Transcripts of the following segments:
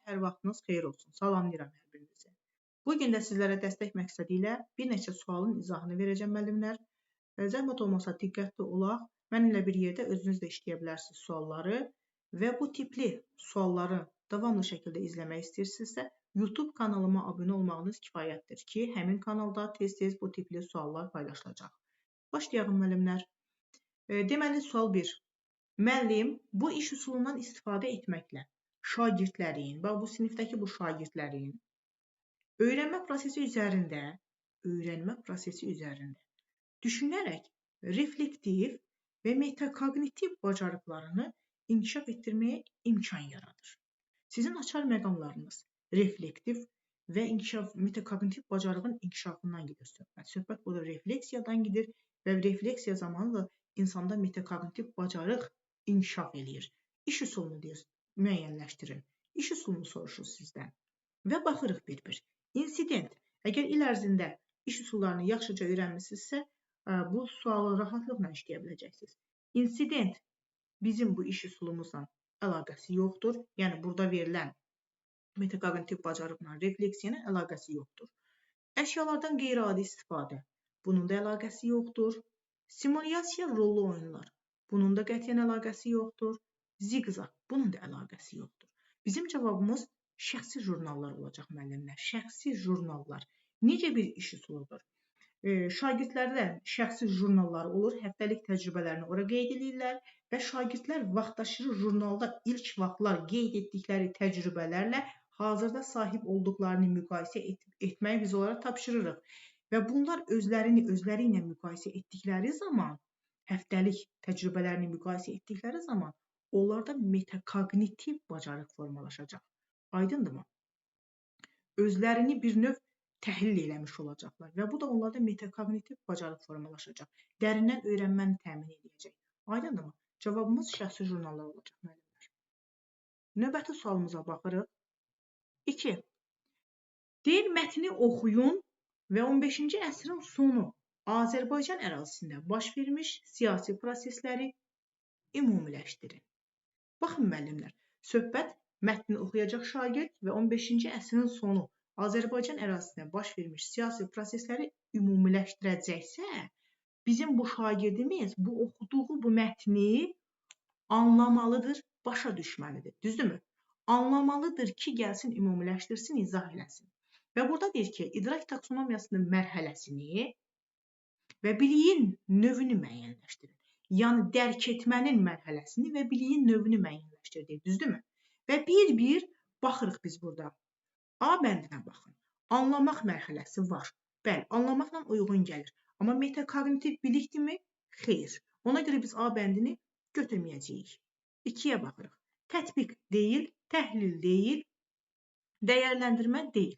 Hər vaxtınız xeyir olsun. Salamlayıram hər birinizi. Bugün də sizlərə dəstək məqsədi ilə bir neçə sualın izahını verəcəm müəllimlər. Zəhmət olmasa diqqətli olaq. Mənimlə bir yerdə özünüz də işləyə bilərsiniz sualları və bu tipli sualları davamlı şəkildə izləmək istəyirsinizsə, YouTube kanalıma abunə olmağınız kifayətdir ki, həmin kanalda tez-tez bu tipli suallar paylaşılacaq. Başlayalım müəllimlər. Deməli, sual 1. Müəllim, bu iş üsulundan istifadə etməklə şagirdlərin, bu sinifdəki bu şagirdlərin öyrənmə prosesi üzərində düşünərək reflektiv və metakognitiv bacarıqlarını inkişaf etdirməyə imkan yaradır. Sizin açar məqamlarınız reflektiv və metakognitiv bacarığın inkişafından gedir söhbət. Söhbət burada refleksiyadan gedir və refleksiya zamanı da insanda metakognitiv bacarıq inkişaf eləyir. İş üsulunu deyir, müəyyənləşdirin. İş üsulunu soruşur sizdən. Və baxırıq bir-bir. İnsident. Əgər il ərzində iş üsullarını yaxşıca öyrənmişsinizsə, bu sualı rahatlıqla işləyə biləcəksiniz. İnsident bizim bu iş üsulumuzla əlaqəsi yoxdur. Yəni, burada verilən metakognitiv bacarıqla refleksiyanın əlaqəsi yoxdur. Əşyalardan qeyri-adi istifadə. Bunun da əlaqəsi yoxdur. Simulyasiya rollu oyunlar. Bunun da qətiyyən əlaqəsi yoxdur. Ziqzaq. Bunun da əlaqəsi yoxdur. Bizim cavabımız şəxsi jurnallar olacaq müəllimlər. Şəxsi jurnallar. Necə bir iş üsuludur? Şagirdlərdə şəxsi jurnalları olur. Həftəlik təcrübələrini ora qeyd edirlər və şagirdlər vaxtaşırı jurnalda ilk vaxtlar qeyd etdikləri təcrübələrlə hazırda sahib olduqlarını müqayisə etməyi biz onlara tapşırırıq. Və bunlar özləri ilə müqayisə etdikləri zaman, həftəlik təcrübələrini müqayisə etdikləri zaman onlarda metakognitiv bacarıq formalaşacaq. Aydındırmı? Özlərini bir növ təhlil eləmiş olacaqlar və bu da onlarda metakognitiv bacarıq formalaşacaq. Dərindən öyrənməni təmin edəcək. Aydındırmı? Cavabımız şəxsi jurnallar olacaq müəllimlər. Növbəti sualımıza baxırıq. 2. Deyir, mətni oxuyun və 15-ci əsrin sonu Azərbaycan ərazisində baş vermiş siyasi prosesləri ümumiləşdirin. Baxın müəllimlər, söhbət mətni oxuyacaq şagird və 15-ci əsrin sonu Azərbaycan ərazisində baş vermiş siyasi prosesləri ümumiləşdirəcəksə, bizim bu şagirdimiz bu oxuduğu bu mətni anlamalıdır, başa düşməlidir. Düzdürmü? Anlamalıdır ki, gəlsin ümumiləşdirsin, izah eləsin. Və burada deyir ki, idrak taksonomiyasının mərhələsini və biliyin növünü müəyyənləşdirin. Yəni, dərk etmənin mərhələsini və biliyin növünü müəyyənləşdirdik, düzdürmü? Və bir-bir baxırıq biz burada. A bəndinə baxın. Anlamaq mərhələsi var. Bəli, anlamaqla uyğun gəlir. Amma metakognitiv bilikdirmi? Xeyr. Ona görə biz A bəndini götürməyəcəyik. 2-yə baxırıq. Tətbiq deyil, təhlil deyil, dəyərləndirmə deyil.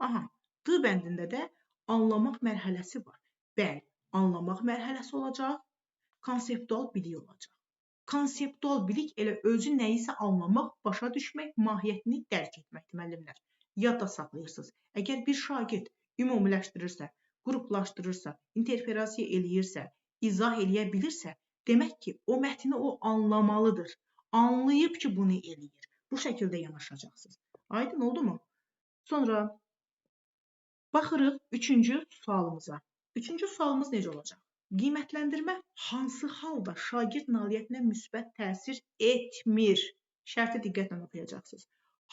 Aha, D bəndində də anlamaq mərhələsi var. Bəli, anlamaq mərhələsi olacaq. Konseptual bilik olacaq. Konseptual bilik elə özü nəyisə anlamaq, başa düşmək, mahiyyətini dərk etməkdir, müəllimlər. Yadda saxlayırsınız. Əgər bir şagird ümumiləşdirirsə, qruplaşdırırsa, interferasiya eləyirsə, izah eləyə bilirsə, demək ki, o mətni o anlamalıdır. Anlayıb ki, bunu eləyir. Bu şəkildə yanaşacaqsınız. Aydın oldu mu? Sonra baxırıq 3-cü sualımıza. 3-cü sualımız necə olacaq? Qiymətləndirmə hansı halda şagird nailiyyətinə müsbət təsir etmir? Şərti diqqətlə oxuyacaqsınız.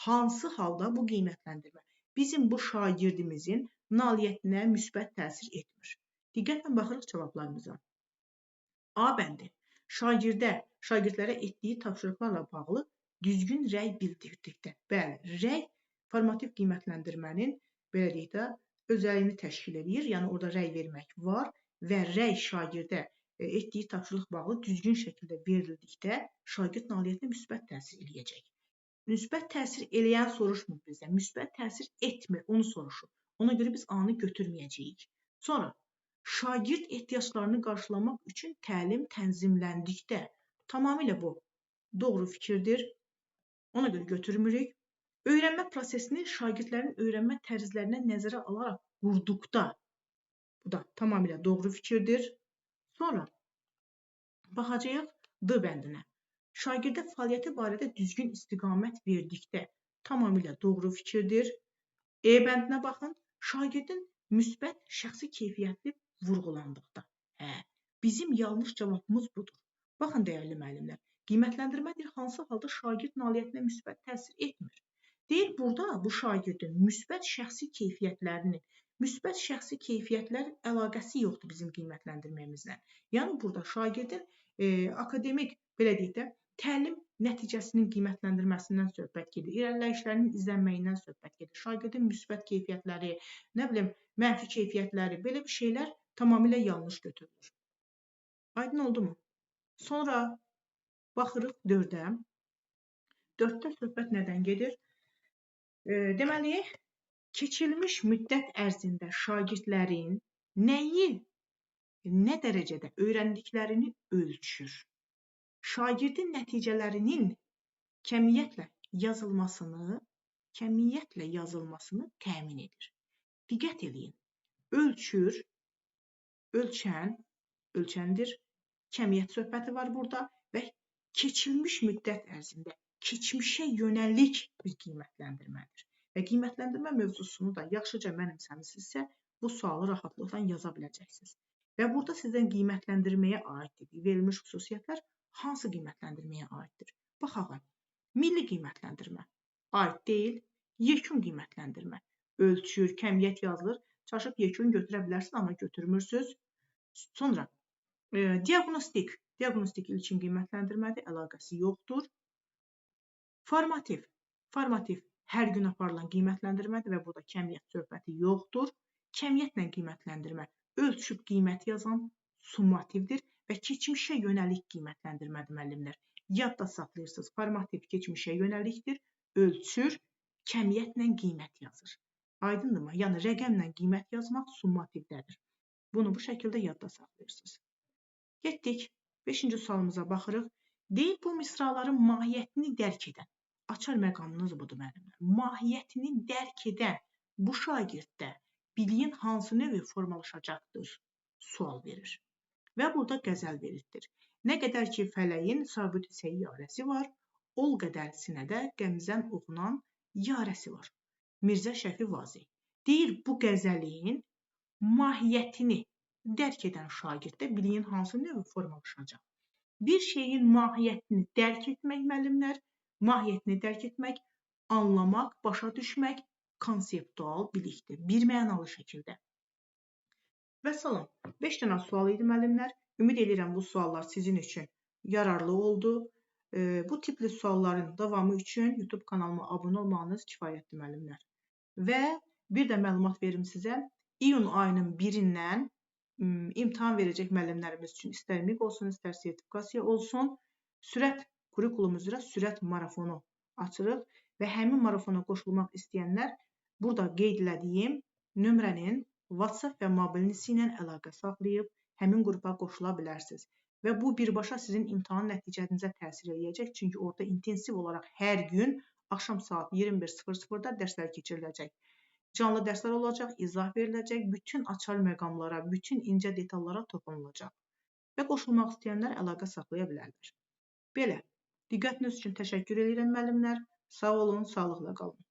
Hansı halda bu qiymətləndirmə bizim bu şagirdimizin nailiyyətinə müsbət təsir etmir? Diqqətlə baxırıq cavablarımıza. A bəndi. Şagirdlərə etdiyi tapşırıqlarla bağlı düzgün rəy bildirdikdə. Bəli, rəy formativ qiymətləndirmənin belə deyək də özəliyini təşkil edir. Yəni, orada rəy vermək var. Və rəy şagirdə etdiyi tapşırıq bağlı düzgün şəkildə verildikdə şagird nailiyyətinə müsbət təsir eləyəcək. Müsbət təsir eləyən soruşmur bizdən, müsbət təsir etmir, onu soruşur. Ona görə biz A-nı götürməyəcəyik. Sonra, şagird ehtiyaclarını qarşılamaq üçün təlim tənzimləndikdə, tamamilə bu doğru fikirdir, ona görə götürmürük. Öyrənmə prosesini şagirdlərin öyrənmə tərzlərinə nəzərə alaraq qurduqda, bu da tamamilə doğru fikirdir. Sonra baxacağıq D bəndinə. Şagirdə fəaliyyəti barədə düzgün istiqamət verdikdə, tamamilə doğru fikirdir. E bəndinə baxın. Şagirdin müsbət şəxsi keyfiyyəti vurğulandıqda. Bizim yanlış cavabımız budur. Baxın, dəyərli müəllimlər, qiymətləndirmədir hansı halda şagird nailiyyətinə müsbət təsir etmir. Deyir, burada bu şagirdin müsbət şəxsi keyfiyyətlər əlaqəsi yoxdur bizim qiymətləndirməyimizlə. Yəni, burada şagirdin akademik, belə deyək də, təlim nəticəsinin qiymətləndirməsindən söhbət gedir, irəliləyişlərinin izlənməyindən söhbət gedir, şagirdin müsbət keyfiyyətləri, nə bilim, mənfi keyfiyyətləri, belə bir şeylər tamamilə yanlış götürülür. Aydın oldu mu? Sonra baxırıq 4-ə. 4-də söhbət nədən gedir? Deməli, keçirilmiş müddət ərzində şagirdlərin nəyi, nə dərəcədə öyrəndiklərini ölçür. Şagirdin nəticələrinin kəmiyyətlə yazılmasını təmin edir. Diqqət edin. Ölçür, ölçəndir, kəmiyyət söhbəti var burada və keçirilmiş müddət ərzində keçmişə yönəlik bir qiymətləndirmədir. Və qiymətləndirmə mövzusunu da yaxşıca mənimsəmisinizsə, bu sualı rahatlıqla yaza biləcəksiniz. Və burada sizdən qiymətləndirməyə aiddir. Verilmiş xüsusiyyətlər hansı qiymətləndirməyə aiddir? Baxaq, milli qiymətləndirmə aid deyil, yekun qiymətləndirmə. Ölçür, kəmiyyət yazılır, çaşıb yekun götürə bilərsiniz, amma götürmürsünüz. Sonra, diaqnostik ilkin qiymətləndirmədir, əlaqəsi yoxdur. Formativ hər gün aparılan qiymətləndirmədir və burada kəmiyyət söhbəti yoxdur. Kəmiyyətlə qiymətləndirmə ölçüb qiymət yazan summativdir və keçmişə yönəlik qiymətləndirmədir, müəllimlər. Yadda saxlayırsınız, formativ keçmişə yönəlikdir, ölçür, kəmiyyətlə qiymət yazır. Aydındırmı? Yəni, rəqəmlə qiymət yazmaq summativdədir. Bunu bu şəkildə yadda saxlayırsınız. Getdik, 5-ci sualımıza baxırıq. Deyil, bu misraların mahiyyətini dərk edən, açar məqamınız budur müəllimlər, mahiyyətini dərk edən bu şagirddə biliyin hansı növü formalaşacaqdır sual verir. Və burada qəzəl verildir. Nə qədər ki, fələyin sabit səyyarəsi var, ol qədər sinədə qəmzən oxunan yarəsi var. Mirzə Şəfi Vazeh. Deyir, bu qəzəlin mahiyyətini dərk edən şagirddə biliyin hansı növü formalaşacaq? Bir şeyin mahiyyətini dərk etmək, müəllimlər, mahiyyətini dərk etmək, anlamaq, başa düşmək konseptual bilikdir. Bir mənalı şəkildə. Və salam. 5 dənə sual idi, müəllimlər. Ümid edirəm bu suallar sizin üçün yararlı oldu. Bu tipli sualların davamı üçün YouTube kanalıma abunə olmağınız kifayətdir, müəllimlər. Və bir də məlumat verim sizə. İyun ayının 1-dən imtahan verəcək müəllimlərimiz üçün istər MİQ olsun, istər sertifikasiya olsun, sürət kurikulum üzrə sürət marafonu açırıq və həmin marafona qoşulmaq istəyənlər burada qeyd elədiyim nömrənin WhatsApp və mobilnisi ilə əlaqə saxlayıb həmin qrupa qoşula bilərsiniz. Və bu birbaşa sizin imtahan nəticənizə təsir edəcək, çünki orada intensiv olaraq hər gün axşam saat 21:00-da dərslər keçiriləcək. Canlı dərslər olacaq, izah veriləcək, bütün açar məqamlara, bütün incə detallara toxunulacaq. Və qoşulmaq istəyənlər əlaqə saxlaya bilərlər. Belə, diqqətiniz üçün təşəkkür edirəm müəllimlər. Sağ olun, sağlıqla qalın.